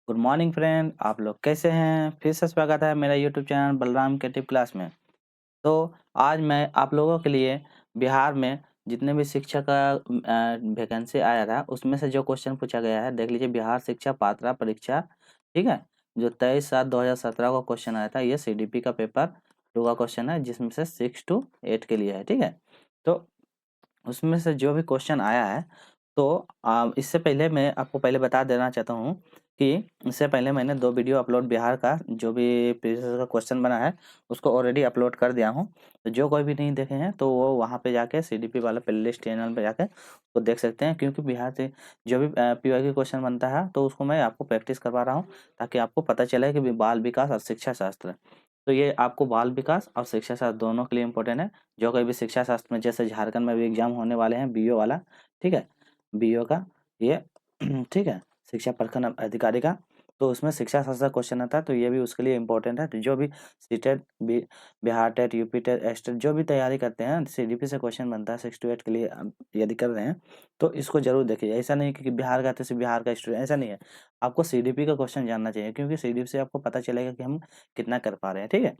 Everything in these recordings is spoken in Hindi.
गुड मॉर्निंग फ्रेंड, आप लोग कैसे हैं? फिर से स्वागत है मेरा YouTube channel Balram creative class में। तो आज मैं आप लोगों के लिए बिहार में जितने भी शिक्षक का वैकेंसी आया था उसमें से जो क्वेश्चन पूछा गया है देख लीजिए। बिहार शिक्षा पात्रता परीक्षा, ठीक है, जो 23/7/2017 को क्वेश्चन आया था, ये सीडीपी का पेपर 2 का क्वेश्चन है, जिसमें से 6 to 8 के लिए है, ठीक है। तो उसमें से जो भी क्वेश्चन आया है, तो इससे पहले मैं आपको पहले बता देना चाहता हूँ कि इससे पहले मैंने 2 वीडियो अपलोड बिहार का जो भी प्रीवियस का क्वेश्चन बना है उसको ऑलरेडी अपलोड कर दिया हूँ। तो जो कोई भी नहीं देखे हैं तो वो वहाँ पे जाके सीडीपी वाला प्लेलिस्ट चैनल पे जाके वो देख सकते हैं, क्योंकि बिहार से जो भी पीवाईक्यू क्वेश्चन बनता है तो उसको मैं आपको प्रैक्टिस करवा रहा हूँ, ताकि आपको पता चले कि बाल विकास और शिक्षा शास्त्र, तो ये आपको बाल विकास और शिक्षा शास्त्र दोनों के लिए इम्पोर्टेंट है। जो कोई भी शिक्षा शास्त्र में, जैसे झारखंड में भी एग्जाम होने वाले हैं बीओ वाला, ठीक है, बीओ का ये ठीक है, शिक्षा प्रखंड अधिकारी का, तो उसमें शिक्षा शास्त्र क्वेश्चन आता है, तो ये भी उसके लिए इम्पोर्टेंट है। तो जो भी CTET Bihar TET, UP TET, STET जो भी तैयारी करते हैं, सीडीपी से क्वेश्चन बनता है 6 to 8 के लिए, यदि कर रहे हैं तो इसको जरूर देखिए। ऐसा नहीं कि बिहार का तो सिर्फ बिहार का स्टूडेंट, ऐसा नहीं है। आपको सीडीपी का क्वेश्चन जानना चाहिए, क्योंकि सीडीपी से आपको पता चलेगा कि हम कितना कर पा रहे हैं, ठीक है।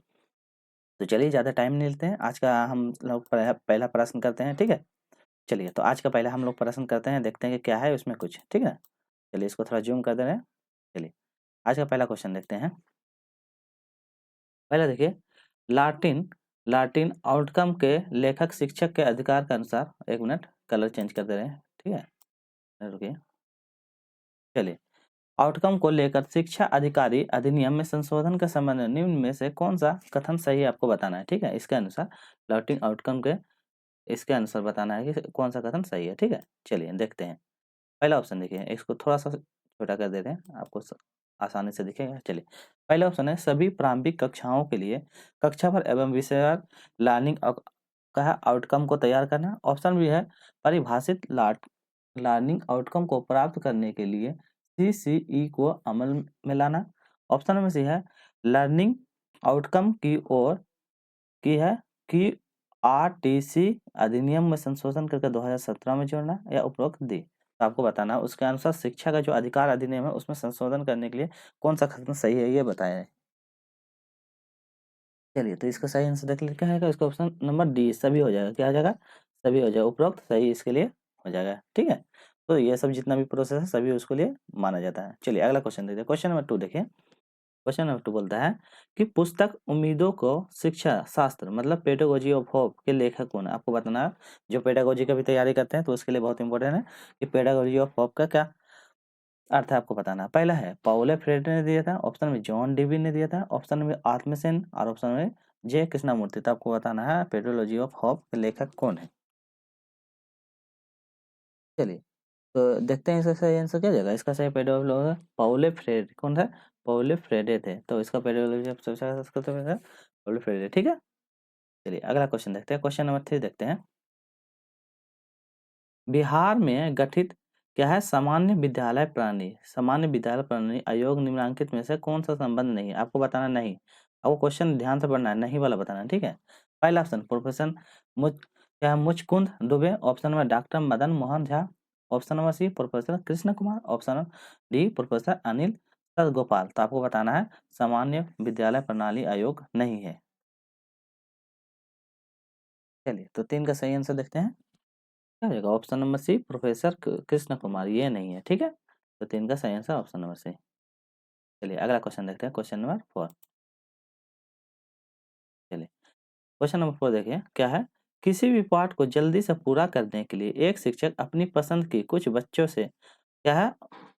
तो चलिए ज़्यादा टाइम नहीं लेते हैं, आज का हम लोग पहला प्रश्न करते हैं, ठीक है। चलिए, तो आज का पहला हम लोग प्रश्न करते हैं, देखते हैं कि क्या है उसमें कुछ, ठीक है। चलिए इसको थोड़ा जूम कर दे रहे हैं। चलिए आज का पहला क्वेश्चन देखते हैं। पहला देखिए, लार्टिन लार्टिन आउटकम के लेखक शिक्षक के अधिकार के अनुसार, एक मिनट कलर चेंज कर दे रहे हैं, ठीक है, रुकिए। चलिए, आउटकम को लेकर शिक्षा अधिकारी अधिनियम में संशोधन का संबंध निम्न में से कौन सा कथन सही है, आपको बताना है, ठीक है। इसके अनुसार लार्टिन आउटकम के, इसके अनुसार बताना है कि कौन सा कथन सही है, ठीक है। चलिए देखते हैं। पहला ऑप्शन देखिए, इसको थोड़ा सा छोटा कर देते हैं, आपको आसानी से दिखेगा। चलिए, पहला ऑप्शन है सभी प्रारंभिक कक्षाओं के लिए कक्षा भर एवं विषयवार लर्निंग का आउटकम को तैयार करना। ऑप्शन भी है परिभाषित लर्निंग आउटकम को प्राप्त करने के लिए सीसीई को अमल में लाना। ऑप्शन नंबर सी है लर्निंग आउटकम की ओर की है कि आरटीसी अधिनियम में संशोधन करके 2017 में जोड़ना, या उपरोक्त दी। तो आपको बताना है उसके अनुसार शिक्षा का जो अधिकार अधिनियम है उसमें संशोधन करने के लिए कौन सा कथन सही है, ये बताया है। चलिए, तो इसका सही आंसर देख लीजिए क्या है, इसका ऑप्शन नंबर डी सभी हो जाएगा। क्या हो जाएगा? सभी हो जाएगा, उपरोक्त सही इसके लिए हो जाएगा, ठीक है। तो ये सब जितना भी प्रोसेस है सभी उसके लिए माना जाता है। चलिए अगला क्वेश्चन देखिए, क्वेश्चन नंबर 2 देखिए। क्वेश्चन नंबर 2 बोलता है कि पुस्तक उम्मीदों को शिक्षा शास्त्र मतलब पेडागोजी ऑफ होप के लेखक कौन है। आपको बताना है, जो पेडागोजी का भी तैयारी करते हैं तो उसके लिए बहुत इंपॉर्टेंट है कि पेडागोजी ऑफ होप का क्या अर्थ है, आपको बताना है। पहला है पाउलो फ्रेडे ने दिया था, ऑप्शन में जॉन डीवी ने दिया था, ऑप्शन में आत्मसेन, और ऑप्शन में जे कृष्णमूर्ति। तो आपको बताना है पेडागोजी ऑफ होप के लेखक कौन है। चलिए, तो देखते हैं इसका सही आंसर क्या जाएगा। इसका सही पेडागोजी है पाउलो फ्रेडे। कौन था? पाउलो फ्रेडे थे। तो इसका पेडागोजी ऑफ संस्कृत में है पाउलो फ्रेडे, ठीक है। चलिए अगला क्वेश्चन देखते हैं, क्वेश्चन नंबर 3 देखते हैं। बिहार में गठित क्या है सामान्य विद्यालय प्रणाली आयोग निम्नलिखित में से कौन सा संबंध नहीं है। आपको बताना नहीं, आपको क्वेश्चन ध्यान से पढ़ना है, नहीं वाला बताना है, ठीक है। पहला ऑप्शन प्रोफेसर क्या है Muchkund Dubey, option number doctor Madan Mohan Jha, option number C professor Krishna Kumar, option number D professor Anil Sadgopal. तो आपको बताना है सामान्य विद्यालय प्रणाली आयोग नहीं है। चलिए, तो 3 का सही आंसर देखते हैं क्या होगा। Option number C professor Krishna Kumar, ये नहीं है, ठीक है। तो 3 का सही आंसर ऑप्शन नंबर सी। चलिए अगला क्वेश्चन देखते हैं, क्वेश्चन नंबर 4। चलिए, क्वेश्चन नंबर 4 देखिए क्या है। किसी भी पाठ को जल्दी से पूरा करने के लिए एक शिक्षक अपनी पसंद की कुछ बच्चों से क्या है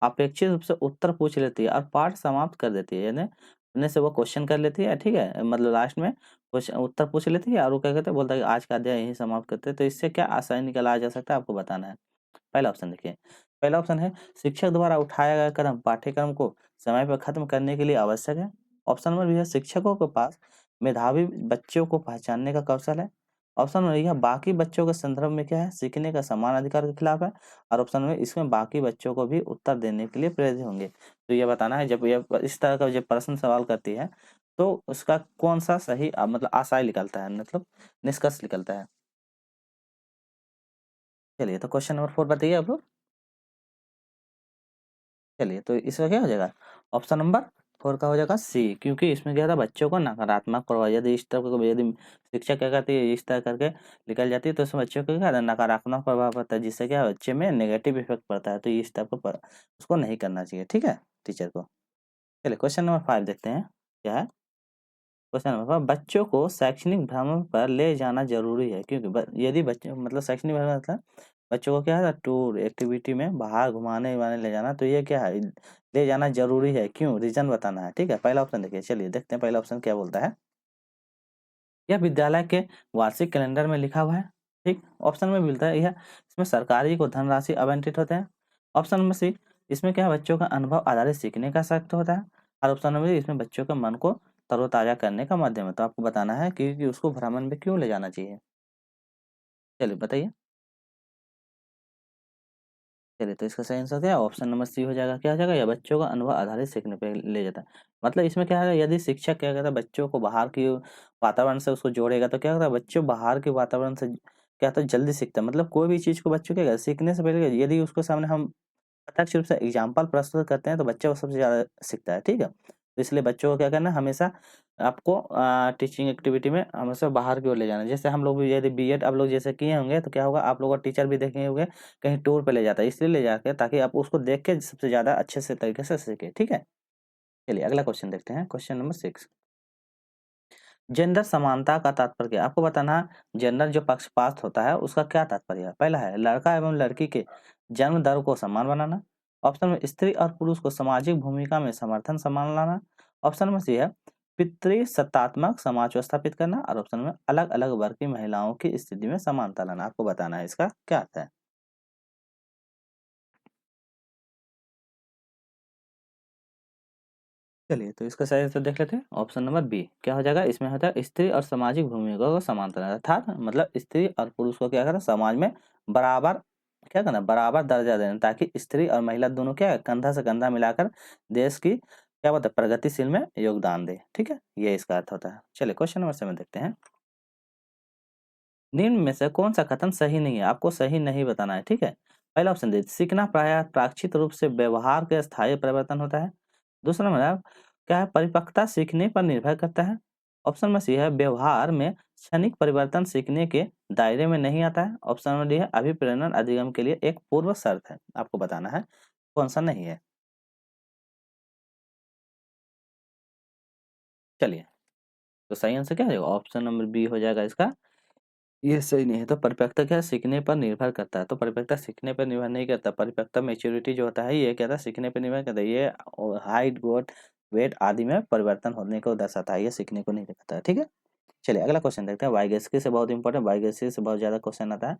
अपेक्षित रूप से उत्तर पूछ लेती है और पाठ समाप्त कर देती है, यानी अपने से वो क्वेश्चन कर लेती है, ठीक है, मतलब लास्ट में क्वेश्चन उत्तर पूछ लेती है और वो क्या कहते हैं, बोलता है कि आज का अध्याय यहीं समाप्त करते हैं। तो इससे क्या आसानी निकाला जा सकता है, आपको बताना है। पहला ऑप्शन देखिए, पहला ऑप्शन है शिक्षक द्वारा उठाया गया कदम पाठ्यक्रम को समय पर खत्म करने के लिए आवश्यक है। ऑप्शन नंबर बी है शिक्षकों के पास मेधावी बच्चों को पहचानने का कौशल है। ऑप्शन नंबर यह बाकी बच्चों के संदर्भ में क्या है सीखने का समान अधिकार के खिलाफ है। और ऑप्शन में इसमें बाकी बच्चों को भी उत्तर देने के लिए प्रेरित होंगे। तो ये बताना है, जब ये इस तरह का जब प्रश्न सवाल करती है तो उसका कौन सा सही मतलब आशय निकलता है, मतलब निष्कर्ष निकलता है। चलिए, तो क्वेश्चन नंबर 4 बताइए आप लोग। चलिए, तो इसका क्या हो जाएगा, ऑप्शन नंबर 4 का हो जाएगा सी, क्योंकि इसमें क्या था बच्चों को नकारात्मक प्रभाव, यदि इस तरह का यदि शिक्षा क्या करती है इस तरह करके निकल जाती है तो उसमें बच्चों को क्या है नकारात्मक प्रभाव पड़ता है, जिससे क्या बच्चे में नेगेटिव इफेक्ट पड़ता है, तो इस तरह का उसको नहीं करना चाहिए, ठीक है टीचर को। चलिए क्वेश्चन नंबर 5 देखते हैं क्या है। क्वेश्चन नंबर 5, बच्चों को शैक्षणिक भ्रमण पर ले जाना जरूरी है, क्योंकि यदि बच्चे मतलब शैक्षणिक भ्रमण मतलब बच्चों को क्या है टूर एक्टिविटी में बाहर घुमाने वाने ले जाना, तो ये क्या है ले जाना जरूरी है, क्यों रीजन बताना है, ठीक है। पहला ऑप्शन देखिए, चलिए देखते हैं पहला ऑप्शन क्या बोलता है। यह विद्यालय के वार्षिक कैलेंडर में लिखा हुआ है, ठीक। ऑप्शन में मिलता है यह इसमें सरकारी को धनराशि आवंटित होते हैं। ऑप्शन नंबर सी, इसमें क्या है बच्चों का अनुभव आधारित सीखने का सख्त होता है। और ऑप्शन नंबर डी, इसमें बच्चों का मन को तरोताजा करने का माध्यम है। तो आपको बताना है कि उसको भ्रमण में क्यों ले जाना चाहिए, चलिए बताइए। चलिए तो इसका सही आंसर क्या है, ऑप्शन नंबर सी हो जाएगा। क्या हो जाएगा, या बच्चों का अनुभव आधारित सीखने पे ले जाता है। मतलब इसमें क्या है, यदि शिक्षक क्या करता है बच्चों को बाहर की वातावरण से उसको जोड़ेगा, तो क्या होता है बच्चों बाहर के वातावरण से क्या होता है जल्दी सीखता है। मतलब कोई भी चीज़ को बच्चों क्या सीखने से पहले यदि उसको सामने हम प्रत्यक्ष रूप से एग्जाम्पल प्रस्तुत करते हैं तो बच्चा वो सबसे ज़्यादा सीखता है, ठीक है। तो इसलिए बच्चों को क्या करना है हमेशा आपको टीचिंग एक्टिविटी में हमेशा बाहर की ओर ले जाना है। जैसे हम लोग भी यदि बीएड आप लोग जैसे किए होंगे तो क्या होगा, आप लोगों का टीचर भी देखे होंगे कहीं टूर पे ले जाता है, इसलिए ले जाके ताकि आप उसको देख के सबसे ज़्यादा अच्छे से तरीके से सीखें, ठीक है। चलिए अगला क्वेश्चन देखते हैं, क्वेश्चन नंबर 6। जेंडर समानता का तात्पर्य क्या है? आपको बताना है जेंडर जो पक्षपात होता है उसका क्या तात्पर्य है। पहला है लड़का एवं लड़की के जन्म दर को समान बनाना। ऑप्शन में स्त्री और पुरुष को सामाजिक भूमिका में समर्थन समान लाना। ऑप्शन में सी है पितृसत्तात्मक समाज को स्थापित करना। और ऑप्शन में अलग अलग वर्ग की महिलाओं की स्थिति में समानता लाना। आपको बताना है इसका क्या अर्थ है। चलिए तो इसका सही आंसर देख लेते हैं, ऑप्शन नंबर बी क्या हो जाएगा। इसमें होता है स्त्री और सामाजिक भूमिका को समानता लाना, अर्थात मतलब स्त्री और पुरुष को क्या करना समाज में बराबर क्या करना बराबर दर्जा देना, ताकि स्त्री और महिला दोनों क्या है कंधा से कंधा मिलाकर देश की क्या बोलते हैं प्रगतिशील में योगदान दे, ठीक है ये इसका अर्थ होता है। चलिए क्वेश्चन नंबर 7 देखते हैं। निम्न में से कौन सा कथन सही नहीं है, आपको सही नहीं बताना है, ठीक है। पहला ऑप्शन दे सीखना प्रायः प्राक्षित रूप से व्यवहार के स्थायी परिवर्तन होता है। दूसरा मतलब क्या है परिपक्वता सीखने पर निर्भर करता है। ऑप्शन में सी है व्यवहार में क्षणिक परिवर्तन सीखने के दायरे में नहीं आता है। ऑप्शन में डी है अभिप्रेरण अधिगम के लिए एक पूर्व शर्त है। आपको बताना है कौन सा नहीं है। चलिए तो सही आंसर क्या है ऑप्शन नंबर बी हो जाएगा इसका। ये सही नहीं है। तो परिपक्वता क्या है सीखने पर निर्भर करता है, तो परिपक्वता सीखने पर निर्भर नहीं करता। परिपक्वता मैच्योरिटी जो होता है ये क्या था सीखने पर निर्भर करता है। ये हाइट वेट वेट आदि में परिवर्तन होने को दर्शाता है, ये सीखने को नहीं दिखाता है, ठीक है। चलिए अगला क्वेश्चन देखते हैं। वाइगेस्की से बहुत इंपॉर्टेंट, वाइगेस्की से बहुत ज्यादा क्वेश्चन आता है।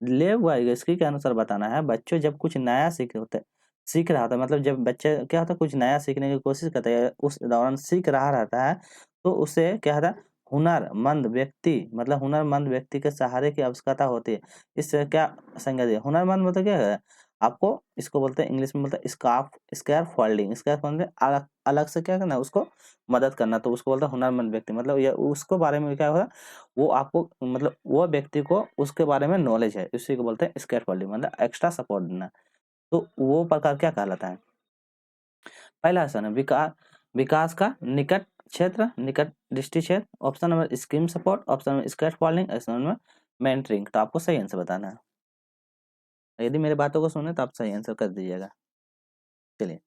लेव वाइगेस्की के अनुसार बताना है बच्चों जब कुछ नया सीख रहा होता है, मतलब जब बच्चे क्या होता है कुछ नया सीखने की कोशिश करता है उस दौरान सीख रहा रहता है, तो उसे क्या होता है हुनरमंद व्यक्ति मतलब हुनरमंद व्यक्ति के सहारे की आवश्यकता होती है। इससे क्या संज्ञा दी हुनरमंद मतलब क्या है आपको इसको बोलते हैं इंग्लिश में बोलते हैं scarf scare folding. Scare folding अलग अलग से क्या करना है उसको मदद करना, तो उसको बोलते हैं हुनरमंद व्यक्ति। मतलब ये उसको बारे में क्या होगा वो आपको मतलब वो व्यक्ति को उसके बारे में नॉलेज है, इसी को बोलते हैं स्कैफोल्डिंग मतलब एक्स्ट्रा सपोर्ट देना। तो वो प्रकार क्या कहलाता है। पहला आसन है विकास का निकट क्षेत्र निकट दृष्टि क्षेत्र। Option number scheme support. Option number scaffolding. Option number mentoring. तो आपको सही आंसर बताना है। यदि मेरे बातों को सुने तो आप सही आंसर कर दीजिएगा। चलिए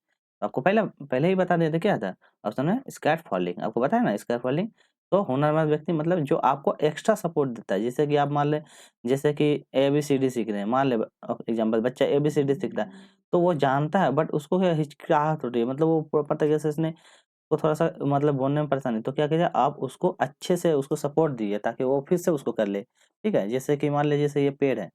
आपको पहले ही बता देते क्या था ऑप्शन है स्कैट फॉलिंग। आपको पता है ना स्कैट फॉलिंग। तो हुनरमंद व्यक्ति मतलब जो आपको एक्स्ट्रा सपोर्ट देता है, जैसे कि आप मान ले जैसे कि ABCD सीख रहे हैं, मान ले एग्जांपल बच्चा ABCD सीखता है तो वो जानता है बट उसको क्या हिचकिचाहट होती है, मतलब वो प्रॉपर तरीके से उसने को थोड़ा सा मतलब बोलने में परेशानी, तो क्या कीजिए आप उसको अच्छे से उसको सपोर्ट दीजिए ताकि वो फिर से उसको कर ले, ठीक है। जैसे कि मान लीजिए जैसे ये पेड़ है,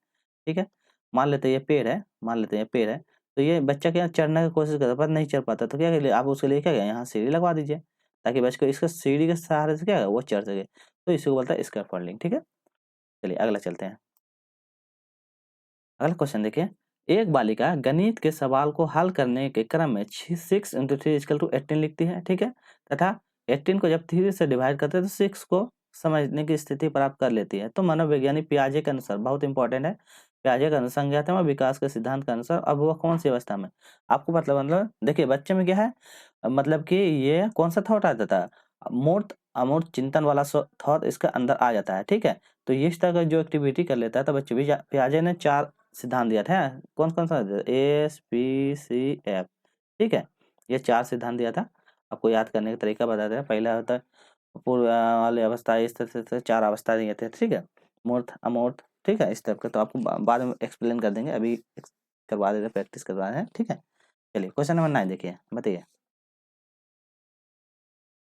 ठीक है। मान लेते हैं ये पेड़ है, मान लेते हैं ये पेड़ है, तो ये बच्चा क्या चढ़ने की कोशिश करता है पर नहीं चढ़ पाता, तो क्या करिए आप उसके लिए क्या यहाँ सीढ़ी लगवा दीजिए ताकि बच्चे को इसके सीढ़ी के सहारे से क्या है वो चढ़ सके, तो इसी को बोलता है स्कैफोल्डिंग, ठीक है। चलिए अगला चलते हैं। अगला क्वेश्चन देखिए। एक बालिका गणित के सवाल को हल करने के क्रम में 6 × 3 = 18 लिखती है, ठीक है। तथा 18 को जब 3 से डिवाइड करते हैं तो 6 को समझने की स्थिति प्राप्त कर लेती है। तो मनोवैज्ञानिक पियाजे के अनुसार बहुत इंपॉर्टेंट है पियाजे के अनुसार संज्ञानात्मक विकास के सिद्धांत के अनुसार अब वह कौन सी अवस्था में, आपको मतलब देखिए बच्चे में क्या है, मतलब कि ये कौन सा थॉट आ जाता है, मूर्त अमूर्त चिंतन वाला थॉट इसके अंदर आ जाता है, ठीक है। तो ये इस तरह का जो एक्टिविटी कर लेता है तो बच्चे भी पियाजे ने 4 सिद्धांत दिया था, कौन-कौन सा, ASPCF, ठीक है। ये 4 सिद्धांत दिया था, आपको याद करने का तरीका बता दिया। पहला होता है पूर्व वाली अवस्था, इस तरह से 4 अवस्था दिए थे, ठीक है। मूर्त, अमूर्त, ठीक है, इस टाइप का। तो आपको बाद में एक्सप्लेन कर देंगे, अभी करवा दे रहे, प्रैक्टिस करवा रहे हैं, ठीक है। चलिए क्वेश्चन नंबर 9 देखिए, बताइए।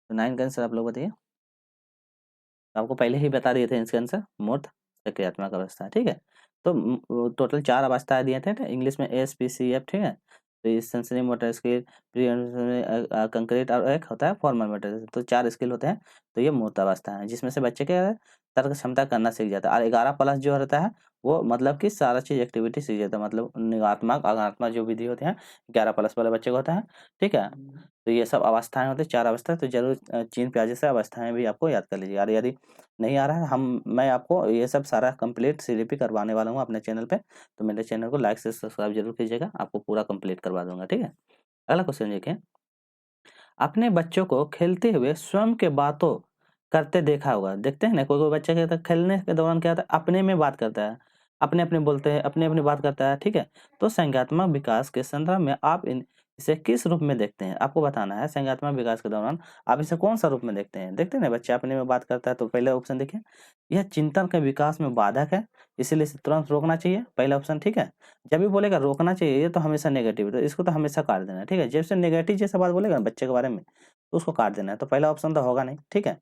तो 9 का आंसर आप लोग बताइए। तो आपको पहले ही बता दिए थे इसके आंसर, मूर्त प्रक्रियात्मक अवस्था, ठीक है। तो टोटल 4 अवस्थाएं दिए थे इंग्लिश में, ASPCF, ठीक है। तो ये सेंसरी मोटर स्किल, कंक्रीट, और एक होता है फॉर्मल मोटर, तो 4 स्किल होते हैं। तो ये मूर्त अवस्था है जिसमें से बच्चे क्या है, तर्क क्षमता करना सीख जाता है। और 11 प्लस जो रहता है वो मतलब कि सारा चीज एक्टिविटी सीख जाता है, मतलब निगात्मक आगात्मक जो विधि होते हैं 11 प्लस वाले बच्चे को होता है, ठीक है। तो ये सब अवस्थाएं होती है, 4 अवस्था। तो जरूर चीन प्याजे से अवस्थाएं भी आपको याद कर लीजिए। और यदि नहीं आ रहा है, मैं आपको ये सब सारा कंप्लीट सीडीपी करवाने वाला हूँ अपने चैनल पे, तो मेरे चैनल को लाइक से सब्सक्राइब जरूर कीजिएगा, आपको पूरा कंप्लीट करवा दूंगा, ठीक है। अगला क्वेश्चन देखिए, अपने बच्चों को खेलते हुए स्वयं के बातों करते देखा होगा, देखते हैं ना, कोई कोई बच्चा क्या होता है खेलने के दौरान क्या होता है, अपने में बात करता है, अपने अपने बोलते हैं, अपने अपने बात करता है, ठीक है। तो संज्ञानात्मक विकास के संदर्भ में आप इसे किस रूप में देखते हैं, आपको बताना है। संज्ञानात्मक विकास के दौरान आप इसे कौन सा रूप में देखते हैं, देखते हैं ना बच्चा अपने में बात करता है। तो पहला ऑप्शन देखिए, यह चिंतन के विकास में बाधक है, इसलिए इसे तुरंत रोकना चाहिए, पहला ऑप्शन, ठीक है। जब भी बोलेगा रोकना चाहिए, ये तो हमेशा नेगेटिव है, तो इसको तो हमेशा काट देना है, ठीक है। जैसे नेगेटिव जैसा बात बोलेगा ना बच्चे के बारे में, तो उसको काट देना है। तो पहला ऑप्शन तो होगा नहीं, ठीक है।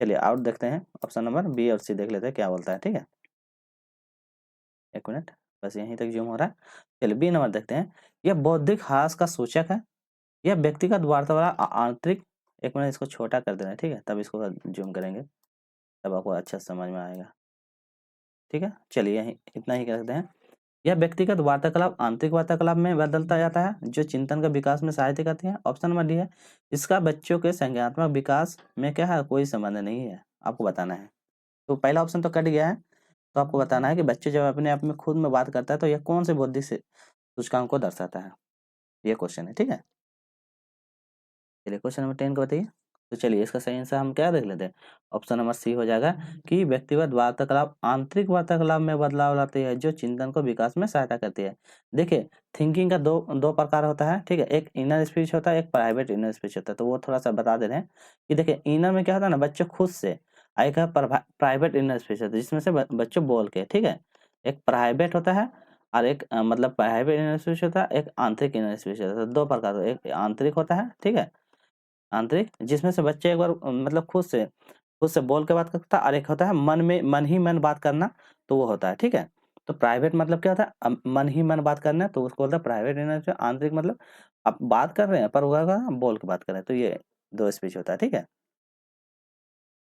चलिए आउट देखते हैं, ऑप्शन नंबर बी और सी देख लेते हैं क्या बोलता है, ठीक है। एक मिनट, बस यहीं तक जूम हो रहा है। चलिए बी नंबर देखते हैं, यह बौद्धिक ह्रास का सूचक है, यह व्यक्तिगत वार्तालाप आंतरिक, एक मिनट इसको छोटा कर देना है, ठीक है, तब इसको जूम करेंगे, तब आपको अच्छा समझ में आएगा, ठीक है। चलिए यहीं इतना ही कर देते हैं। यह व्यक्तिगत वार्ताकलाप आंतरिक वार्ताकलाप में बदलता जाता है, जो चिंतन का विकास में सहायता करती है। ऑप्शन नंबर डी है, इसका बच्चों के संज्ञानात्मक विकास में क्या है, कोई संबंध नहीं है, आपको बताना है। तो पहला ऑप्शन तो कट गया है, तो आपको बताना है कि बच्चे जब अपने आप में खुद में बात करता है तो यह कौन से बौद्धिक से सूचकांक को दर्शाता है, ये क्वेश्चन है, ठीक है। चलिए क्वेश्चन नंबर 10 को बताइए। तो चलिए इसका सही आंसर हम क्या देख लेते हैं, ऑप्शन नंबर सी हो जाएगा कि व्यक्तिगत वार्ताकलाप आंतरिक वार्ताकलाप में बदलाव लाती है, जो चिंतन को विकास में सहायता करती है। देखिए थिंकिंग का दो दो प्रकार होता है, ठीक है, एक इनर स्पीच होता है, एक प्राइवेट इनर स्पीच होता है। तो वो थोड़ा सा बता दे रहे हैं कि देखिए इनर में क्या होता है ना, बच्चे खुद से, एक है प्राइवेट इनर स्पीच होता है जिसमें से बच्चे बोल के, ठीक है। एक प्राइवेट होता है और एक मतलब प्राइवेट इनर स्पीच होता है, एक आंतरिक इनर स्पीच होता है। तो दो प्रकार, एक आंतरिक होता है, ठीक है, आंतरिक, जिसमें से बच्चे एक बार मतलब खुद से बोल के बात करता है, और एक होता है मन में मन ही मन बात करना, तो वो होता है, ठीक है। तो प्राइवेट मतलब क्या होता है, मन ही मन बात करना, तो उसको बोलता है प्राइवेट एनर्जी। आंतरिक मतलब आप बात कर रहे हैं पर वो क्या बोल के बात कर रहे हैं, तो ये दो स्पीच होता है, ठीक है।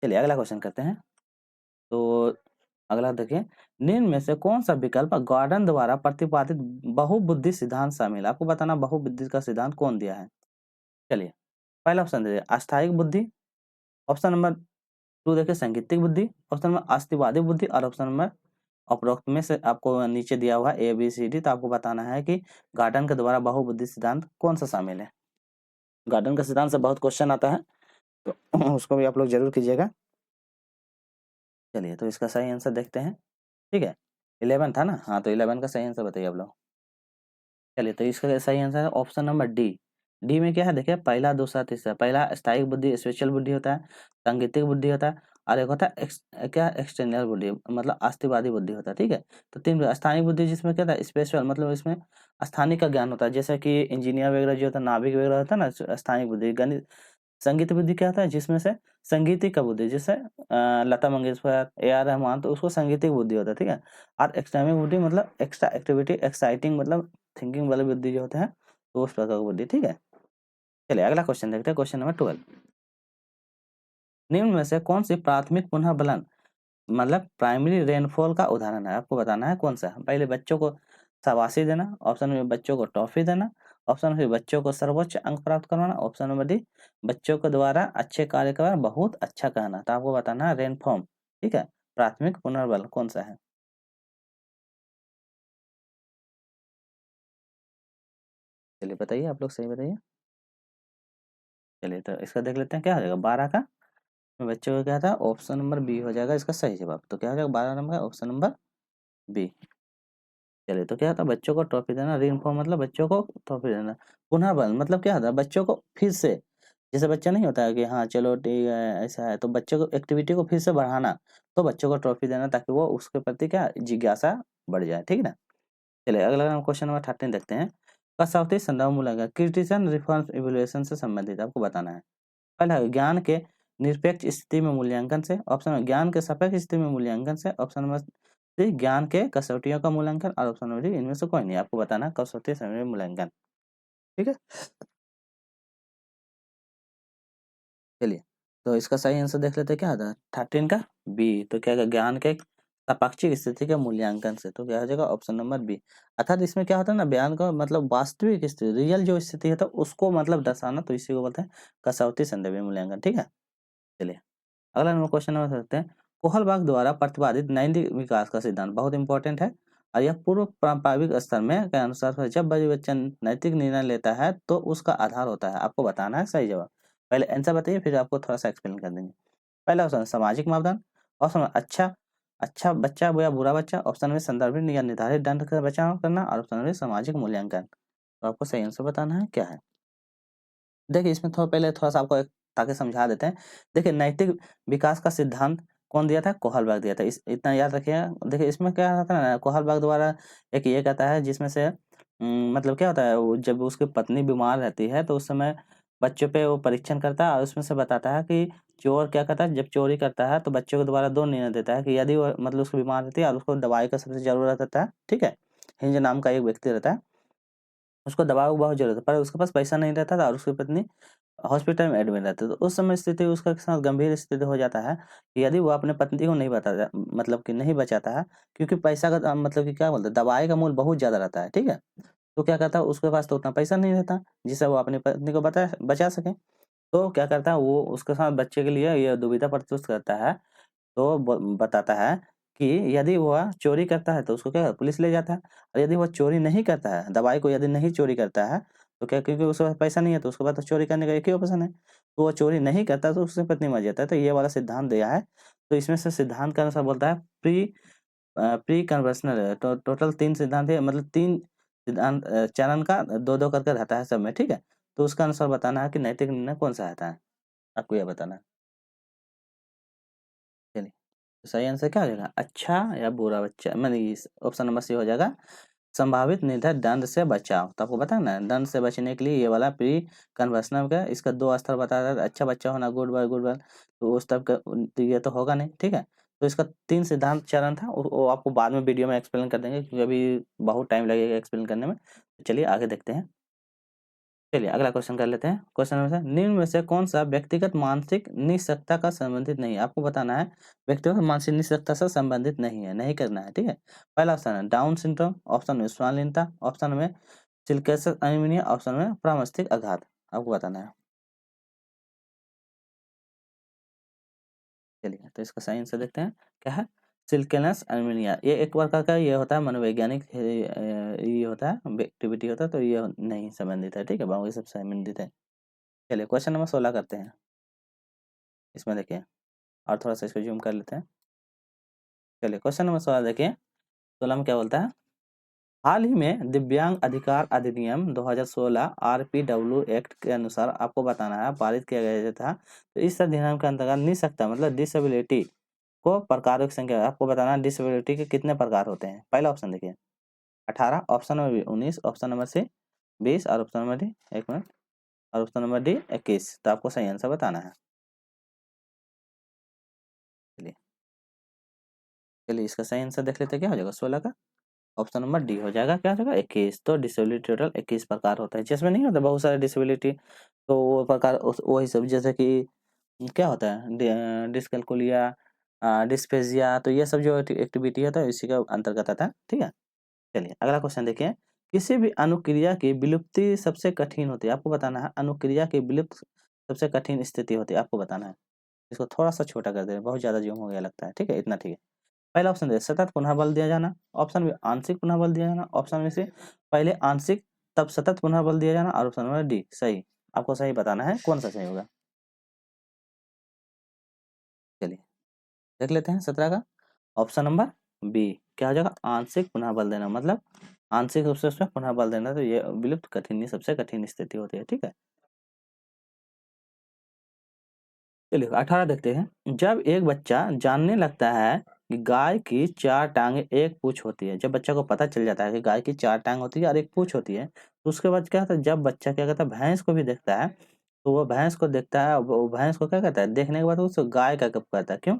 चलिए अगला क्वेश्चन करते हैं। तो अगला देखिए, निम्न में से कौन सा विकल्प गॉर्डन द्वारा प्रतिपादित बहुबुद्धि सिद्धांत शामिल है, आपको बताना बहुबुद्धि का सिद्धांत कौन दिया है। चलिए पहला ऑप्शन दीजिए अस्थायिक बुद्धि, ऑप्शन नंबर 2 देखिए सांगीतिक बुद्धि, ऑप्शन नंबर अस्थिवादी बुद्धि, और ऑप्शन नंबर उपरोक्त में से आपको नीचे दिया हुआ ए बी सी डी। तो आपको बताना है कि गार्डन के द्वारा बहुबुद्धि सिद्धांत कौन सा शामिल है। गार्डन का सिद्धांत से बहुत क्वेश्चन आता है, तो उसको भी आप लोग जरूर कीजिएगा। चलिए तो इसका सही आंसर देखते हैं, ठीक है। 11 था ना, हाँ, तो 11 का सही आंसर बताइए आप लोग। चलिए तो इसका सही आंसर है ऑप्शन नंबर डी। डी में क्या है देखिए, पहला दूसरा तीसरा, पहला स्थायिक बुद्धि स्पेशल बुद्धि होता है, सांगीतिक बुद्धि होता है, और एक होता है क्या एक्सटर्नल बुद्धि, मतलब अस्थिवादी बुद्धि होता है, ठीक है। तो तीन स्थानिक बुद्धि जिसमें क्या था स्पेशल, मतलब इसमें स्थानिक का ज्ञान होता है, जैसे कि इंजीनियर वगैरह जो होता है, नाविक वगैरह होता है ना, स्थानिक बुद्धि। गणित संगीत बुद्धि क्या होता है, जिसमें से संगीतिक का बुद्धि, जैसे लता मंगेशकर, A R रहमान, तो उसको संगीतिक बुद्धि होता है, ठीक है। और एक्सटर्नल बुद्धि मतलब एक्स्ट्रा एक्टिविटी एक्साइटिंग, मतलब थिंकिंग वाली बुद्धि जो होते हैं, तो उस प्रकार की बुद्धि, ठीक है। चलिए अगला क्वेश्चन देखते हैं, क्वेश्चन नंबर 12। निम्न में से कौन सी प्राथमिक पुनः बलन, मतलब प्राइमरी रेनफॉल का उदाहरण है, आपको बताना है कौन सा। पहले बच्चों को शाबाशी देना, ऑप्शन में बच्चों को टॉफी देना, ऑप्शन में बच्चों को सर्वोच्च अंक प्राप्त करवाना, ऑप्शन नंबर डी बच्चों के द्वारा अच्छे कार्य करना, बहुत अच्छा कहना। तो आपको बताना है रेनफॉर्म, ठीक है, प्राथमिक पुनर्बल कौन सा है। चलिए बताइए, आप लोग सही बताइए। चलिए तो इसका देख लेते हैं क्या हो जाएगा 12 का। तो बच्चों को क्या था, ऑप्शन नंबर बी हो जाएगा इसका सही जवाब। तो क्या हो जाएगा 12 नंबर का ऑप्शन नंबर बी। चलिए तो क्या होता है, बच्चों को ट्रॉफी देना, रीइंफॉर्म मतलब बच्चों को ट्रॉफी देना। पुनः बल मतलब क्या होता है, बच्चों को फिर से, जैसे बच्चा नहीं होता है कि हाँ चलो ठीक है ऐसा है, तो बच्चों को एक्टिविटी को फिर से बढ़ाना, तो बच्चों को ट्रॉफी देना ताकि वो उसके प्रति क्या जिज्ञासा बढ़ जाए, ठीक है ना। चलिए अगला हम क्वेश्चन नंबर 13 देखते हैं। कसौटी संदर्भ मूल्यांकन क्रिटिसिज्म रिफॉर्म इवैल्यूएशन से संबंधित आपको बताना है। पहला है ज्ञान के निरपेक्ष स्थिति में मूल्यांकन से, ऑप्शन है ज्ञान के सापेक्ष स्थिति में मूल्यांकन से, ऑप्शन नंबर सी ज्ञान के कसौटियों का मूल्यांकन, और ऑप्शन नंबर डी इनमें से कोई नहीं। आपको बताना है कसौटी समय मूल्यांकन, ठीक है। चलिए तो इसका सही आंसर देख लेते हैं क्या आता है 13 का बी। तो क्या होगा, ज्ञान के सापेक्षिक स्थिति के मूल्यांकन से, तो क्या हो जाएगा ऑप्शन नंबर बी। अर्थात इसमें क्या होता है ना, बयान का मतलब वास्तविक स्थिति, रियल जो स्थिति है तो उसको मतलब दर्शाना, तो इसी को बोलते हैं कसौटी संदर्भ मूल्यांकन, ठीक है। चलिए अगला नंबर क्वेश्चन नंबर सकते हैं। कोहलबाग द्वारा प्रतिपादित नैतिक विकास का सिद्धांत बहुत इंपॉर्टेंट है, और यह पूर्व प्रारंभिक स्तर में के अनुसार जब बच्चा नैतिक निर्णय लेता है तो उसका आधार होता है। आपको बताना है सही जवाब। पहले आंसर बताइए फिर आपको थोड़ा सा एक्सप्लेन कर देंगे। पहला ऑप्शन सामाजिक मापदंड, ऑप्शन अच्छा अच्छा बच्चा या बुरा बच्चा, ऑप्शन में संदर्भित या निर्धारित दंड का बचाव करना, और ऑप्शन में सामाजिक मूल्यांकन। तो आपको सही आंसर बताना है क्या है। देखिए इसमें थोड़ा पहले थोड़ा-सा आपको एक ताकि समझा देते हैं। देखिए नैतिक विकास का सिद्धांत कौन दिया था? कोहलबर्ग दिया था। इस इतना याद रखिएगा। देखिए इसमें क्या रहता है ना, कोहलबर्ग द्वारा एक ये कहता है जिसमें से मतलब क्या होता है, वो जब उसकी पत्नी बीमार रहती है तो उस समय बच्चों पे वो परीक्षण करता है, और उसमें से बताता है कि चोर क्या करता है, जब चोरी करता है तो बच्चों के द्वारा 2 निर्णय देता है कि यदि वो मतलब उसको बीमार रहती है और उसको दवाई का सबसे ज़रूरत रहता है, ठीक है? हिंज नाम का एक व्यक्ति रहता है, उसको दवा की बहुत ज़रूरत है, पर उसके पास पैसा नहीं रहता था और उसकी पत्नी हॉस्पिटल में एडमिट रहते, तो उस समय स्थिति उसका के साथ गंभीर स्थिति हो जाता है कि यदि वो अपने पत्नी को नहीं बताता, मतलब कि नहीं बचाता है, क्योंकि पैसा का मतलब कि क्या बोलते हैं, दवाई का मूल्य बहुत ज़्यादा रहता है, ठीक है? तो क्या करता है, उसके पास तो उतना पैसा नहीं रहता जिससे वो अपनी पत्नी को बचा सके। तो क्या करता है, वो उसके साथ बच्चे के लिए ये दुविधा प्रस्तुत करता है। तो बताता है कि यदि वह चोरी करता है तो उसको क्या पुलिस ले जाता है, और यदि वह चोरी नहीं करता है, दवाई को यदि नहीं चोरी करता है, तो क्या, क्योंकि उसके पास पैसा नहीं है तो उसके पास तो चोरी करने का एक ही ऑप्शन है, तो वो चोरी नहीं करता तो उसकी पत्नी मर जाता है। तो ये वाला सिद्धांत दिया है। तो इसमें से सिद्धांत के अनुसार बोलता है प्री कन्वर्शनल है, तो टोटल 3 सिद्धांत है, मतलब 3 सिद्धांत चरण का 2-2 करके रहता है सब में, ठीक है? तो उसका अनुसार बताना है कि नैतिक निर्णय कौन-सा आता है, आपको ये बताना है। चलिए। तो सही आंसर क्या हो जाएगा? अच्छा या बुरा बच्चा, माने इस ऑप्शन नंबर सी हो जाएगा, संभावित निर्धारित दंड से बचाव। तो आपको पता है ना, दंड से बचने के लिए ये वाला प्री कन्वर्सनल का इसका 2 स्तर बताया था, अच्छा बच्चा होना, गुड बॉय गुड गर्ल, तो उस टाइप का तो ये तो होगा नहीं, ठीक है? तो इसका 3 सिद्धांत चरण था, वो आपको बाद में वीडियो में एक्सप्लेन कर देंगे क्योंकि अभी बहुत टाइम लगेगा एक्सप्लेन करने में। तो चलिए आगे देखते हैं। चलिए अगला क्वेश्चन कर लेते हैं। क्वेश्चन नंबर 7, निम्न में से कौन-सा व्यक्तिगत मानसिक निःशक्तता का संबंधित नहीं है? आपको बताना है व्यक्तिगत मानसिक निःशक्तता से संबंधित नहीं है, नहीं करना है, ठीक है? पहला ऑप्शन है डाउन सिंड्रोम, ऑप्शन में श्वानलीनता, ऑप्शन में सिल्केस्टर एनीमिया, ऑप्शन में प्रमस्तिष्क आघात। आपको बताना है। चलिए तो इसका सही आंसर देखते हैं, क्या है? सिल्केनस एनीमिया। ये एक प्रकार का ये होता है मनोवैज्ञानिक ये होता है, एक्टिविटी होता है, तो ये नहीं संबंधित है, ठीक है? बाकी सब संबंधित है। चलिए क्वेश्चन नंबर 16 करते हैं। इसमें देखिए, और थोड़ा-सा इसको ज़ूम कर लेते हैं। चलिए क्वेश्चन नंबर 16 देखिए, 16 में क्या बोलता है? हाल ही में दिव्यांग अधिकार अधिनियम 2016 आरपीडब्ल्यू एक्ट के अनुसार आपको बताना है पारित किया गया था। तो इस अधिनियम के अंतर्गत निःशक्तता मतलब डिसेबिलिटी को प्रकारों की संख्या आपको बताना है, डिसेबिलिटी के कितने प्रकार होते हैं? पहला ऑप्शन देखिए 18, option number B 19, option number C 20, और ऑप्शन नंबर डी 1 मिनट, और ऑप्शन नंबर डी 21। तो आपको सही आंसर बताना है। चलिए, चलिए इसका सही आंसर देख लेते हैं, क्या हो जाएगा 16 का? ऑप्शन नंबर डी हो जाएगा, क्या हो जाएगा 21। तो डिसेबिलिटी टोटल 21 प्रकार होता है, जिसमें नहीं होता बहुत सारे डिसेबिलिटी, तो वो प्रकार वही सब, जैसे कि क्या होता है डिसकैलकुलिया, डिस्पेजिया, तो ये सब जो एक्टिविटी होता है इसी का अंतर्गत आता है, ठीक है। चलिए अगला क्वेश्चन देखिए, किसी भी अनुक्रिया की विलुप्ति सबसे कठिन होती है, आपको बताना है अनुक्रिया की विलुप्त सबसे कठिन स्थिति होती है, आपको बताना है। इसको थोड़ा सा छोटा कर दे, बहुत ज्यादा जूम हो गया लगता है, ठीक है, इतना ठीक है। पहला ऑप्शन दे सतत पुनः बल दिया जाना, ऑप्शन बी आंशिक पुनः बल दिया जाना, ऑप्शन में से पहले आंशिक तब सतत पुनः बल दिया जाना, और ऑप्शन नंबर डी सही। आपको सही बताना है कौन सा सही होगा। चलिए देख लेते हैं 17 का ऑप्शन नंबर बी क्या हो जाएगा, आंशिक पुनः बल देना, मतलब आंशिक रूप से उसमें पुनः बल देना, तो ये विलुप्त कठिन सबसे कठिन स्थिति होती है। ठीक है, चलिए 18 देखते हैं। जब एक बच्चा जानने लगता है कि गाय की 4 टांगे एक पूंछ होती है, जब बच्चा को पता चल जाता है कि गाय की 4 टांग होती है और एक पूंछ होती है, तो उसके बाद क्या होता है, जब बच्चा क्या कहता है भैंस को भी देखता है, तो वो भैंस को देखता है, वो भैंस को क्या कहता है, देखने के बाद उसको गाय का कब कहता है, क्यों?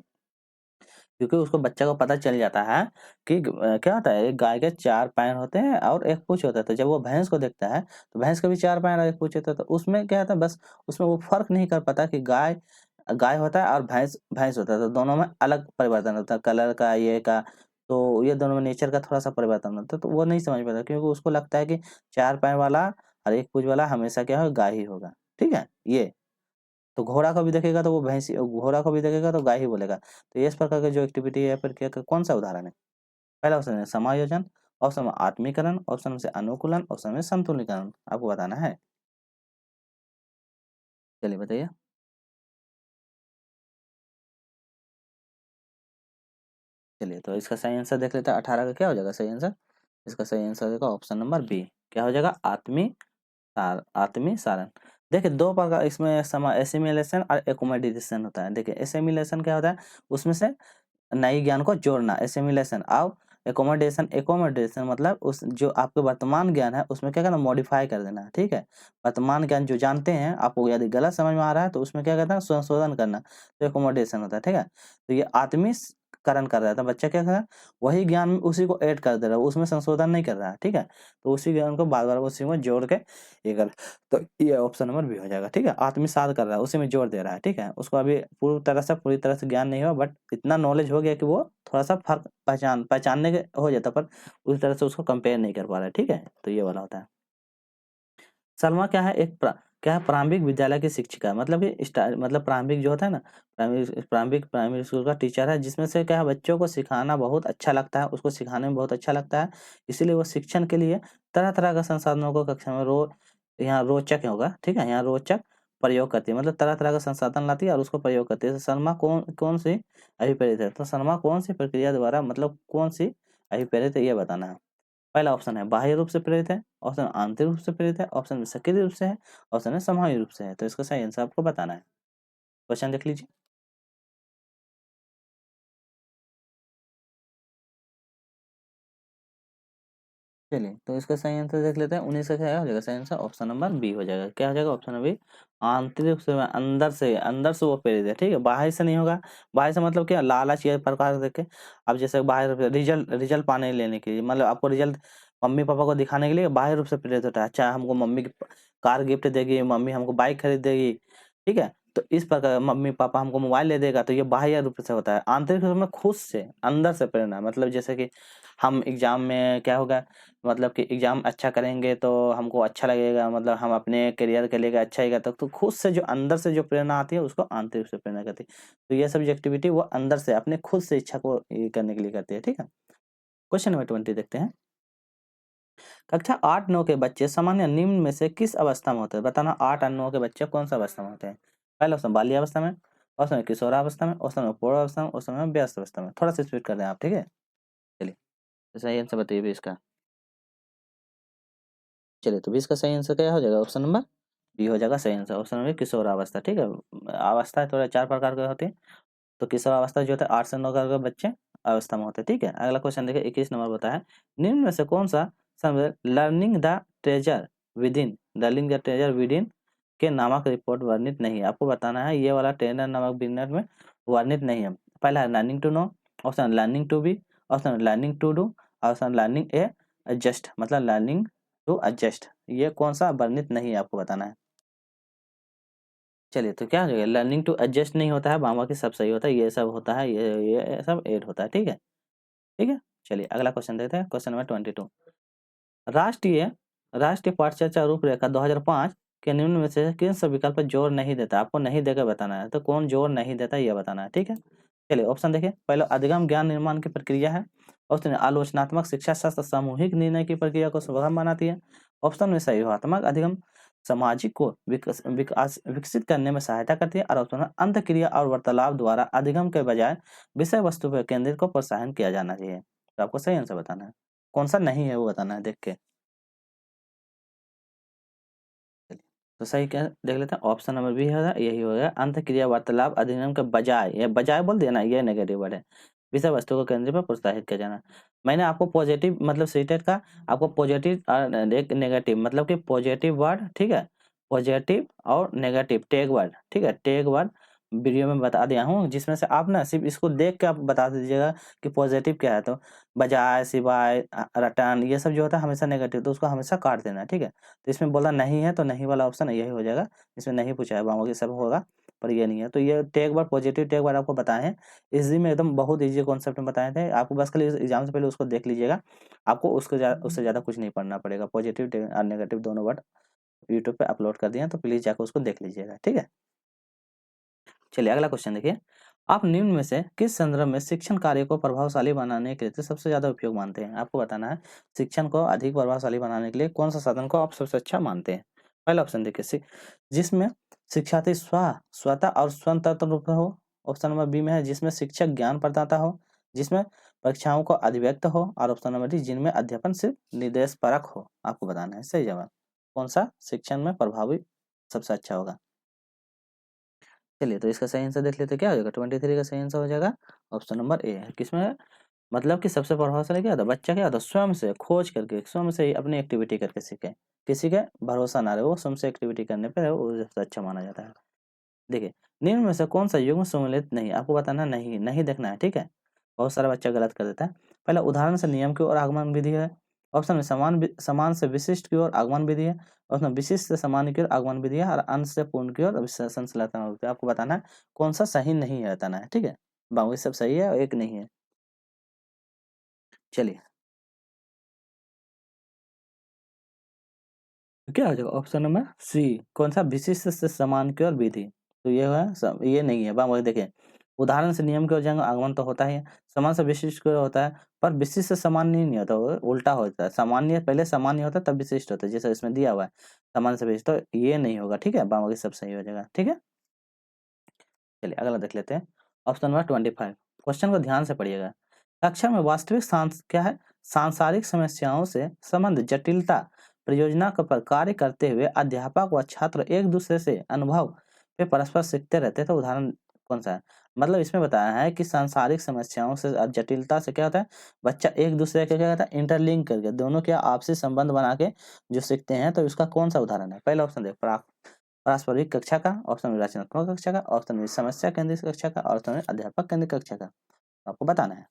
क्योंकि उसको बच्चा को पता चल जाता है कि क्या होता है, एक गाय के 4 पैर होते हैं और एक पूंछ होता है, तो जब वो भैंस को देखता है तो भैंस के भी 4 पैर और एक पूंछ होता है, तो उसमें क्या होता है, बस उसमें वो फर्क नहीं कर पाता कि गाय गाय होता है और भैंस भैंस होता है, तो दोनों में अलग परिवर्तन होता है, कलर का, ये का, तो ये दोनों में नेचर का थोड़ा सा परिवर्तन होता है, तो वो नहीं समझ पाता, क्योंकि उसको लगता है कि 4 पैर वाला और एक पूंछ वाला हमेशा क्या होगा, गाय ही होगा। ठीक है, ये तो घोड़ा को भी देखेगा तो वो भैंसी, घोड़ा को भी देखेगा तो गाय ही बोलेगा। तो ये इस प्रकार का जो एक्टिविटी है प्रक्रिया का कौन सा उदाहरण है? पहला ऑप्शन है समायोजन, ऑप्शन में आत्मीकरण, ऑप्शन से अनुकूलन, ऑप्शन में संतुलीकरण। आपको बताना है, चलिए बताइए। चलिए तो इसका सही आंसर देख लेते हैं, 18 का क्या हो जाएगा सही आंसर? इसका सही आंसर हो जाएगा ऑप्शन नंबर बी, क्या हो जाएगा, आत्मी सारण। देखिए दो प्रकार इसमें समा एसिमिलेशन और एकोमोडेशन होता है। देखिए एसिमिलेशन क्या होता है, उसमें से नई ज्ञान को जोड़ना, एसिमिलेशन। और एकोमोडेशन, एकोमोडेशन मतलब उस जो आपके वर्तमान ज्ञान है उसमें क्या करना, मॉडिफाई कर देना। ठीक है, वर्तमान ज्ञान जो जानते हैं आपको यदि गलत समझ में आ रहा है तो उसमें क्या कहता है, संशोधन करना, तो एकोमोडेशन होता है। ठीक है, तो ये आत्मीकरण कर रहा था बच्चा, क्या कर रहा है, वही ज्ञान में उसी को ऐड कर दे रहा है, उसमें संशोधन नहीं कर रहा है। ठीक है, तो उसी ज्ञान को बार बार उसी में जोड़ के ये कर, तो ये ऑप्शन नंबर बी हो जाएगा। ठीक है, आत्मसात कर रहा है, उसी में जोड़ दे रहा है। ठीक है, उसको अभी पूरी तरह से ज्ञान नहीं हुआ, बट इतना नॉलेज हो गया कि वो थोड़ा सा फर्क पहचानने के हो जाता, पर उस तरह से उसको कंपेयर नहीं कर पा रहा है। ठीक है, तो ये वाला होता है। सलमा क्या है, क्या है, प्रारंभिक विद्यालय की शिक्षिका, मतलब कि मतलब प्रारंभिक जो होता है ना, प्रारंभिक स्कूल का टीचर है, जिसमें से क्या है, बच्चों को सिखाना बहुत अच्छा लगता है, उसको सिखाने में बहुत अच्छा लगता है, इसीलिए वो शिक्षण के लिए तरह तरह का संसाधनों को कक्षा में यहाँ रोचक होगा। ठीक है, यहाँ रोचक प्रयोग करती है, मतलब तरह तरह का संसाधन लाती है और उसको प्रयोग करती है। तो सलमा कौन कौन सी अभिप्रेरित है, तो सलमा कौन सी प्रक्रिया द्वारा, मतलब कौन सी अभिप्रेरित है, ये बताना है। पहला ऑप्शन है बाह्य रूप से प्रेरित है, ऑप्शन आंतरिक रूप से प्रेरित है, ऑप्शन में सक्रिय रूप से है, ऑप्शन है सामूहिक रूप से है। तो इसका सही आंसर आपको बताना है। क्वेश्चन देख लीजिए। चलिए तो इसका सही आंसर देख लेते हैं। 19 का क्या हो जाएगा सही आंसर, ऑप्शन नंबर बी हो जाएगा। क्या हो जाएगा ऑप्शन नंबर बी, आंतरिक रूप से, अंदर से वो प्रेरित है। ठीक है, बाहर से नहीं होगा। बाहर से मतलब क्या, लालच ये प्रकार देखे, अब जैसे बाहर रिजल्ट रिजल्ट पाने लेने के लिए, मतलब आपको रिजल्ट मम्मी पापा को दिखाने के लिए बाह्य रूप से प्रेरित होता है। अच्छा हमको मम्मी कार गिफ्ट देगी, मम्मी हमको बाइक खरीद देगी। ठीक है, तो इस प्रकार मम्मी पापा हमको मोबाइल ले देगा, तो ये बाह्य रूप से होता है। आंतरिक रूप में खुद से अंदर से प्रेरणा, मतलब जैसे कि हम एग्जाम में क्या होगा, मतलब कि एग्जाम अच्छा करेंगे तो हमको अच्छा लगेगा, मतलब हम अपने करियर के लिए अच्छा ही तो खुद से जो अंदर से जो प्रेरणा आती है उसको आंतरिक से प्रेरणा कहती है। तो ये सब जो एक्टिविटी वो अंदर से अपने खुद से इच्छा को ये करने के लिए करती है। ठीक है, क्वेश्चन नंबर 20 देखते हैं। कक्षा 8-9 के बच्चे सामान्य निम्न में से किस अवस्था में होते हैं, बताना 8 और 9 के बच्चे कौन सा अवस्था में होते हैं। पहला ऑप्शन बाल्यावस्था में, ऑप्शन किशोरावस्था में, ऑप्शन पौरावस्था में, ऑप्शन व्यस्त अवस्था में। थोड़ा सा स्पीड कर दें आप। ठीक है, चलिए तो सही आंसर बताइए इसका। चलिए तो 20 का सही आंसर क्या हो जाएगा, ऑप्शन नंबर बी हो जाएगा सही आंसर। ऑप्शन नंबर किशोरावस्था। ठीक है, अवस्था थोड़ा 4 प्रकार के होते हैं, तो किशोरावस्था जो होता है 8 से 9 के बच्चे अवस्था में होते हैं। ठीक है, अगला क्वेश्चन देखिए 21 नंबर बताया, निम्न में से कौन सा लर्निंग द ट्रेजर विदिन के नामक रिपोर्ट वर्णित नहीं है। आपको बताना है ये वाला ट्रेजर नामक विनर में वर्णित नहीं है। पहला है learning to know, option learning to be, option learning to do, option learning a adjust, मतलब लर्निंग टू एडजस्ट। ये कौन सा वर्णित नहीं है आपको बताना है। चलिए तो क्या हो जाएगा, लर्निंग टू एडजस्ट नहीं होता है, बाकी सब सही होता है, ये सब होता है, ये सब ऐड होता है। ठीक है, ठीक है, चलिए अगला क्वेश्चन देखते हैं। क्वेश्चन नंबर 22, राष्ट्रीय राष्ट्रीय पाठ्यचर्या रूपरेखा 2005 के निम्न में से किन सब विकल्प पर जोर नहीं देता। आपको नहीं देकर बताना है, तो कौन जोर नहीं देता ये बताना है। ठीक है, चलिए ऑप्शन देखिए। पहले अधिगम ज्ञान निर्माण की प्रक्रिया है, ऑप्शन ए आलोचनात्मक शिक्षा शास्त्र सामूहिक निर्णय की प्रक्रिया को सुगम बनाती है। ऑप्शन में सहयोगात्मक अधिगम सामाजिक को विकसित करने में सहायता करती है। और ऑप्शन में अंतःक्रिया और वार्तालाप द्वारा अधिगम के बजाय विषय वस्तु पर केंद्रित को प्रोत्साहन किया जाना चाहिए। तो आपको सही आंसर बताना है, कौन सा नहीं है वो बताना है देख के। तो सही क्या देख लेते हैं, ऑप्शन नंबर बी होगा, यही होगा अंतःक्रिया वार्तालाप अधिनियम के बजाय, ये बजाय बोल दिया ना, ये नेगेटिव वर्ड है। विषय वस्तु को केंद्र पर प्रोत्साहित किया जाना। मैंने आपको पॉजिटिव मतलब सीटेट का आपको पॉजिटिव और एक नेगेटिव मतलब कि पॉजिटिव वर्ड, ठीक है, पॉजिटिव और नेगेटिव टैग वर्ड, ठीक है, टैग वर्ड वीडियो में बता दिया हूँ, जिसमें से आप ना सिर्फ इसको देख के आप बता दीजिएगा कि पॉजिटिव क्या है। तो बजाय, सिवाय, रटन, ये सब जो होता है हमेशा नेगेटिव, तो उसको हमेशा काट देना है, ठीक है। तो इसमें बोला नहीं है, तो नहीं वाला ऑप्शन यही हो जाएगा। इसमें नहीं पूछा है, बाकी सब होगा पर ये नहीं है। तो ये tag word, positive tag word आपको बताए हैं, इजी में एकदम बहुत ईजी कॉन्सेप्ट में बताए थे आपको। बस खाली एग्जाम से पहले उसको देख लीजिएगा, आपको उससे ज़्यादा कुछ नहीं पढ़ना पड़ेगा। पॉजिटिव और नेगेटिव दोनों वर्ड यूट्यूब पे अपलोड कर दिए हैं, तो प्लीज़ जाकर उसको देख लीजिएगा, ठीक है। चलिए अगला क्वेश्चन देखिए, आप निम्न में से किस संदर्भ में शिक्षण कार्य को प्रभावशाली बनाने के लिए सबसे ज्यादा उपयोग मानते हैं। आपको बताना है शिक्षण को अधिक प्रभावशाली बनाने के लिए कौन सा साधन को आप सबसे अच्छा मानते हैं। पहला ऑप्शन देखिए, जिसमें शिक्षार्थी स्वतः और स्वतंत्र रूप में हो। ऑप्शन नंबर बी में है जिसमें शिक्षक ज्ञान प्रदाता हो, जिसमें परीक्षाओं को अभिव्यक्त हो। और ऑप्शन नंबर डी जिनमें अध्यापन सिर्फ निर्देश परक हो। आपको बताना है सही जवाब कौन सा शिक्षण में प्रभावी सबसे अच्छा होगा। चलिए तो इसका सही आंसर देख लेते हैं, क्या हो जाएगा 23 का सही आंसर हो जाएगा ऑप्शन नंबर ए है। किसमें है? मतलब कि सबसे प्रभावशाली क्या होता है, बच्चा क्या होता है स्वयं से खोज करके स्वयं से ही अपनी एक्टिविटी करके सीखे, किसी का भरोसा ना रहे, वो स्वयं से एक्टिविटी करने पर वो सबसे अच्छा माना जाता है। देखिए निम्न में से कौन सा युग्म सम्मिलित नहीं, आपको बताना नहीं, नहीं देखना है, ठीक है। बहुत सारा बच्चा गलत कर देता है। पहला उदाहरण से नियम की ओर आगमन विधि है। ऑप्शन में समान से विशिष्ट की ओर आगमन विधि है। ऑप्शन में विशिष्ट से सामान्य की ओर आगमन विधि है। और अंश से पूर्ण की ओर संश्लेषण होती है। आपको बताना है कौन सा सही नहीं है, बताना है, ठीक है। बाकी सब सही है और एक नहीं है। चलिए तो क्या हो जाएगा ऑप्शन नंबर सी, कौन सा विशिष्ट से समान की ओर विधि। तो ये है ये नहीं है। बाकी देखिए उदाहरण से नियम की ओर जाएंगे आगमन तो होता ही है, समान से विशिष्ट की ओर होता है, पर विशिष्ट से सामान्य नहीं होता, वो उल्टा होता है। सामान्य पहले सामान्य होता है तब विशिष्ट होता है, जैसे इसमें दिया हुआ है सामान्य से विशिष्ट, तो ये नहीं होगा, ठीक है। बाकी सब सही हो जाएगा, ठीक है। चलिए अगला देख लेते हैं ऑप्शन नंबर 25। क्वेश्चन को ध्यान से पढ़िएगा। कक्षा में वास्तविक क्या है, सांसारिक समस्याओं से संबंध जटिलता परियोजना पर कार्य करते हुए अध्यापक व छात्र एक दूसरे से अनुभव पे परस्पर सीखते रहते हैं। तो उदाहरण कौन सा है, मतलब इसमें बताया है कि सांसारिक समस्याओं से जटिलता से क्या होता है, बच्चा एक दूसरे के क्या कहता है इंटरलिंक करके दोनों के आपसी संबंध बना के जो सीखते हैं। तो इसका कौन सा उदाहरण है, पहला ऑप्शन देख पारस्परिक कक्षा का, ऑप्शन में रचनात्मक कक्षा का, ऑप्शन में समस्या केंद्रित कक्षा का, ऑप्शन में अध्यापक केंद्रित कक्षा का। आपको बताना है।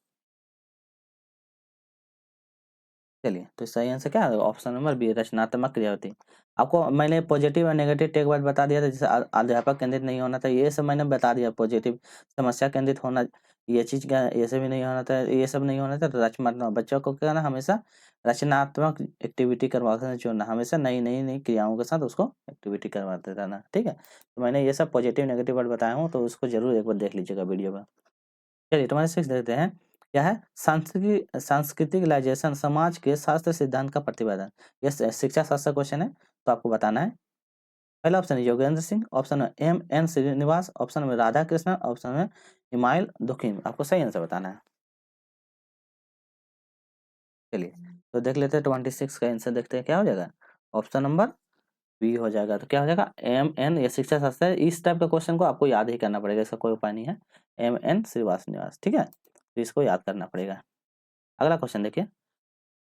चलिए तो सही आंसर क्या है ऑप्शन नंबर बी रचनात्मक क्रिया होती है। आपको मैंने पॉजिटिव और नेगेटिव टेक वर्ड बता दिया था, जैसे अध्यापक केंद्रित नहीं होना था, ये सब मैंने बता दिया। पॉजिटिव समस्या केंद्रित होना, ये चीज क्या ये सब भी नहीं होना था, ये सब नहीं होना था। रचनात्मक बच्चों को क्या करना, हमेशा रचनात्मक एक्टिविटी करवाते जोड़ना, हमेशा नई नई नई क्रियाओं के साथ उसको एक्टिविटी करवाते रहना, ठीक है। तो मैंने ये सब पॉजिटिव नेगेटिव वर्ड बताया हूँ, तो उसको जरूर एक बार देख लीजिएगा वीडियो में। चलिए तुम्हारे 6 देखते हैं, क्या है सांस्कृतिकलाइजेशन समाज के शास्त्र सिद्धांत का प्रतिपादन। ये शिक्षा शास्त्र क्वेश्चन है, तो आपको बताना है। पहला ऑप्शन है योगेंद्र सिंह, ऑप्शन में एम एन श्रीनिवास, ऑप्शन में राधा कृष्णन, ऑप्शन में हिमायल दुखीम। आपको सही आंसर बताना है। चलिए तो देख लेते हैं 26 का आंसर, देखते हैं क्या हो जाएगा ऑप्शन नंबर बी हो जाएगा। तो क्या हो जाएगा एम एन, ये शिक्षा शास्त्र है। इस टाइप का क्वेश्चन को आपको याद ही करना पड़ेगा, इसका कोई उपाय नहीं है। एम एन श्रीवास, ठीक है, तो इसको याद करना पड़ेगा। अगला क्वेश्चन देखिए,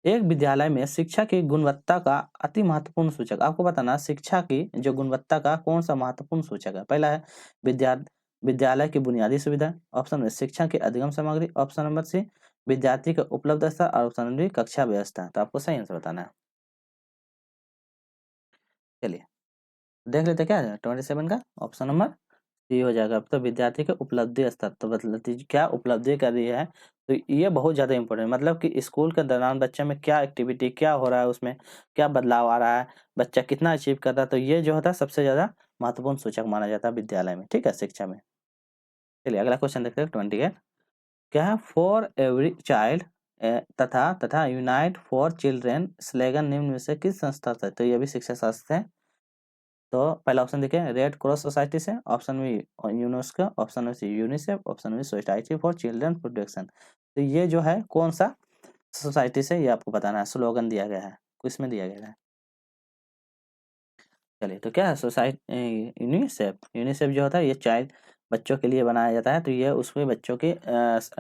एक विद्यालय में शिक्षा की गुणवत्ता का अति महत्वपूर्ण सूचक। आपको बताना शिक्षा की जो गुणवत्ता का कौन सा महत्वपूर्ण सूचक है। पहला है विद्या विद्यालय की बुनियादी सुविधा, ऑप्शन में शिक्षा की अधिगम सामग्री, ऑप्शन नंबर सी विद्यार्थी का उपलब्ध स्तर, और ऑप्शन नंबर डी कक्षा व्यवस्था। तो आपको सही आंसर बताना है। चलिए देख लेते हैं क्या है 27 का ऑप्शन नंबर सी हो जाएगा। तो विद्यार्थी के उपलब्धि स्तर, तो मतलब क्या उपलब्धि कर रही है, तो ये बहुत ज़्यादा इंपॉर्टेंट, मतलब कि स्कूल के दौरान बच्चे में क्या एक्टिविटी क्या हो रहा है, उसमें क्या बदलाव आ रहा है, बच्चा कितना अचीव कर रहा है, तो ये जो होता है सबसे ज़्यादा महत्वपूर्ण सूचक माना जाता है विद्यालय में, ठीक है, शिक्षा में। चलिए अगला क्वेश्चन देखते हैं 28। क्या है फॉर एवरी चाइल्ड तथा यूनाइट फॉर चिल्ड्रेन स्लोगन निम्न में से किस संस्था से? तो ये भी शिक्षा शास्त्र है। तो पहला ऑप्शन देखिए, रेड क्रॉस सोसाइटी से, option B UNESCO, option C UNICEF, option B society for children protection. तो ये जो है कौन सा सोसाइटी से, ये आपको बताना है। स्लोगन दिया गया है, किस में दिया गया है? चलिए, तो क्या है यूनिसेफ। यूनिसेफ जो होता है ये चाइल्ड बच्चों के लिए बनाया जाता है। तो ये उसमें बच्चों के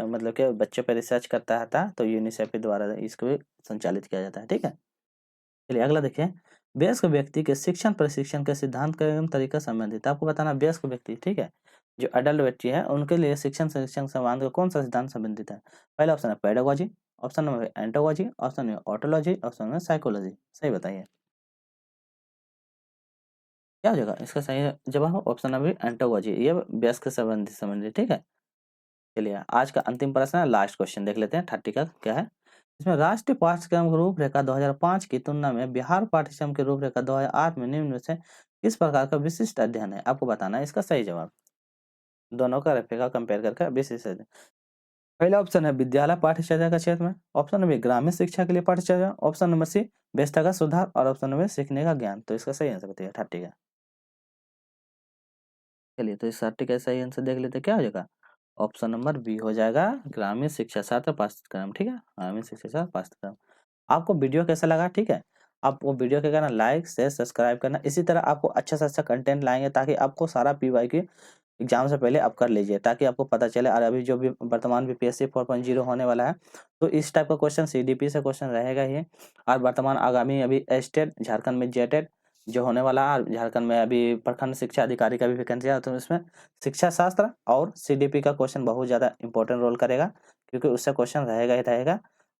मतलब कि बच्चों पर रिसर्च करता था, तो यूनिसेफ के द्वारा इसको भी संचालित किया जाता है। ठीक है, चलिए अगला देखिए, वयस्क व्यक्ति के शिक्षण प्रशिक्षण के सिद्धांत का एवं तरीका संबंधित। आपको बताना वयस्क व्यक्ति, ठीक है, जो अडल्ट व्यक्ति है उनके लिए शिक्षण शिक्षण संबंध का कौन सा सिद्धांत संबंधित है? पहला ऑप्शन है pedagogy, option number ontology, option number autology, option number psychology. सही बताइए क्या हो जाएगा इसका सही जवाब? ऑप्शन नंबर एंटोलॉजी, ये वयस्क के संबंधित। ठीक है, चलिए आज का अंतिम प्रश्न है, लास्ट क्वेश्चन देख लेते हैं 30 का क्या है। इसमें राष्ट्रीय पाठ्यक्रम रूपरेखा 2005 की तुलना में बिहार पाठ्यक्रम की रूपरेखा 2008 में निम्न में से किस प्रकार का विशिष्ट अध्ययन है? आपको बताना है इसका सही जवाब। दोनों का रेखा कंपेयर करके विशिष्ट अध्ययन। पहला ऑप्शन है विद्यालय पाठ्यचर्या का क्षेत्र में, ऑप्शन नंबर ग्रामीण शिक्षा के लिए पाठ्यचर्या, ऑप्शन नंबर सी व्यवस्था सुधार, और ऑप्शन नंबर सीखने का ज्ञान। तो इसका सही आंसर बताइए 30 का। चलिए, तो इस 30 का सही आंसर देख लेते क्या हो जाएगा। ऑप्शन नंबर बी हो जाएगा, ग्रामीण शिक्षा शास्त्र पाठ्यक्रम। ठीक है, ग्रामीण शिक्षा शास्त्र पाठ्यक्रम। आपको वीडियो कैसा लगा? ठीक है, आप वो वीडियो क्या करना, लाइक शेयर सब्सक्राइब करना। इसी तरह आपको अच्छा से अच्छा कंटेंट लाएंगे ताकि आपको सारा पीवाई की एग्जाम से पहले आप कर लीजिए, ताकि आपको पता चले। और अभी जो भी वर्तमान बीपीएससी 4.0 होने वाला है, तो इस टाइप का क्वेश्चन सीडीपी से क्वेश्चन रहेगा ही। और वर्तमान आगामी अभी स्टेट झारखंड में जेटेड जो होने वाला है, और झारखंड में अभी प्रखंड शिक्षा अधिकारी का भी वैकेंसी है, तो इसमें शिक्षा शास्त्र और सीडीपी का क्वेश्चन बहुत ज़्यादा इंपॉर्टेंट रोल करेगा, क्योंकि उससे क्वेश्चन रहेगा ही रहेगा।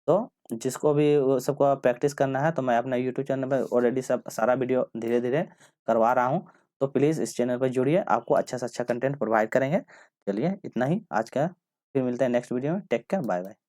तो जिसको भी वो सबको प्रैक्टिस करना है, तो मैं अपना यूट्यूब चैनल पर ऑलरेडी सब सारा वीडियो धीरे धीरे करवा रहा हूँ। तो प्लीज़ इस चैनल पर जुड़िए, आपको अच्छा से अच्छा कंटेंट प्रोवाइड करेंगे। चलिए इतना ही आज का, फिर मिलते हैं नेक्स्ट वीडियो में। Take care, bye bye.